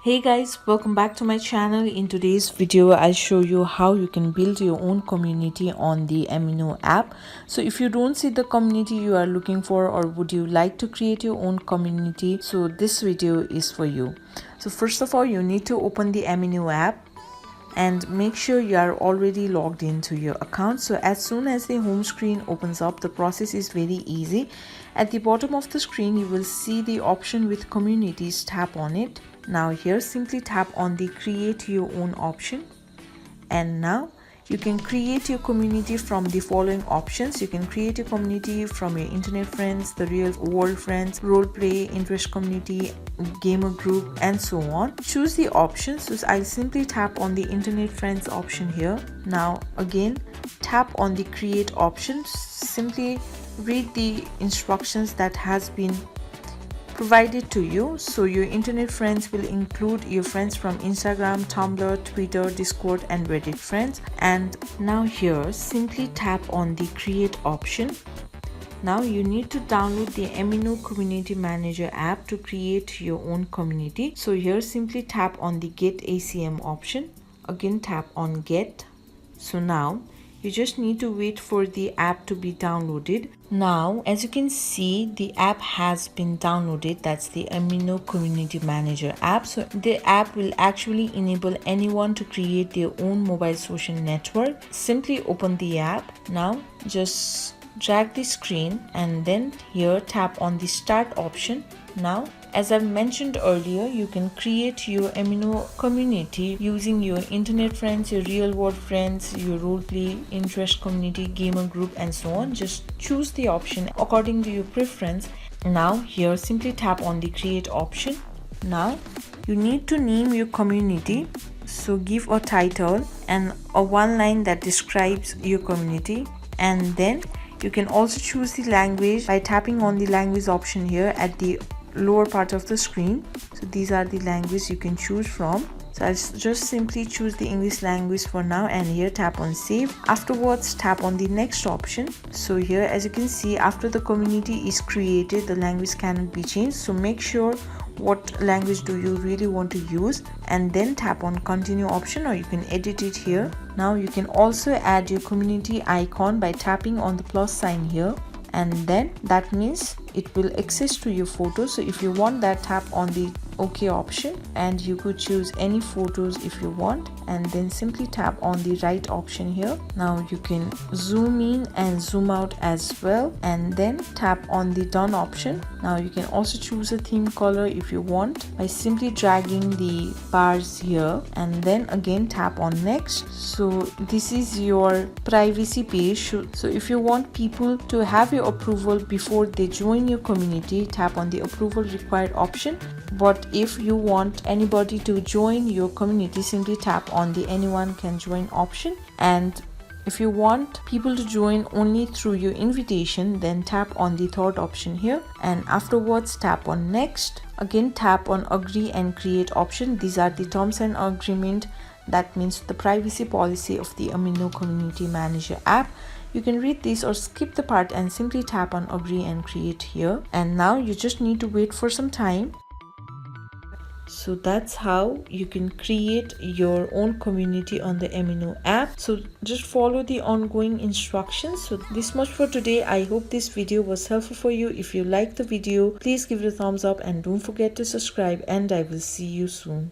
Hey guys, welcome back to my channel. In today's video I'll show you how you can build your own community on the Amino app. So if you don't see the community you are looking for, or would you like to create your own community, so this video is for you. So first of all, you need to open the Amino app and make sure you are already logged into your account. So as soon as the home screen opens up, the process is very easy. At the bottom of the screen you will see the option with communities. Tap on it. Now here simply tap on the create your own option, and now you can create your community from the following options. You can create your community from your internet friends, the real world friends, role play, interest community, gamer group, and so on. Choose the options. So I'll simply tap on the internet friends option here. Now again tap on the create option. Simply read the instructions that has been provided to you. So your internet friends will include your friends from Instagram, Tumblr, Twitter, Discord, and Reddit friends. And now here simply tap on the create option. Now you need to download the Amino Community Manager app to create your own community. So here simply tap on the get ACM option. Again tap on get. So now you just need to wait for the app to be downloaded. Now as you can see, the app has been downloaded. That's the Amino Community Manager app. So the app will actually enable anyone to create their own mobile social network. Simply open the app. Now just drag the screen and then here tap on the start option. Now as I've mentioned earlier, you can create your Amino community using your internet friends, your real world friends, your roleplay, interest community, gamer group, and so on. Just choose the option according to your preference. Now here simply tap on the create option. Now you need to name your community. So give a title and a one line that describes your community, and then you can also choose the language by tapping on the language option here at the lower part of the screen. So these are the languages you can choose from. So I'll just simply choose the English language for now, and here tap on save. Afterwards tap on the next option. So here as you can see, after the community is created, the language cannot be changed. So make sure what language do you really want to use, and then tap on continue option, or you can edit it here. Now you can also add your community icon by tapping on the plus sign here, and then that means it will access to your photo. So if you want that, tap on the OK option, and you could choose any photos if you want, and then simply tap on the right option here. Now you can zoom in and zoom out as well, and then tap on the done option. Now you can also choose a theme color if you want by simply dragging the bars here, and then again tap on next. So this is your privacy page. So if you want people to have your approval before they join your community, tap on the approval required option. But if you want anybody to join your community, simply tap on the anyone can join option. And if you want people to join only through your invitation, then tap on the third option here, and afterwards tap on next. Again tap on agree and create option. These are the terms and agreement. That means the privacy policy of the Amino Community Manager app. You can read this or skip the part and simply tap on agree and create here. And now you just need to wait for some time. So that's how you can create your own community on the Amino app. So just follow the ongoing instructions. So this much for today. I hope this video was helpful for you. If you liked the video, please give it a thumbs up and don't forget to subscribe, and I will see you soon.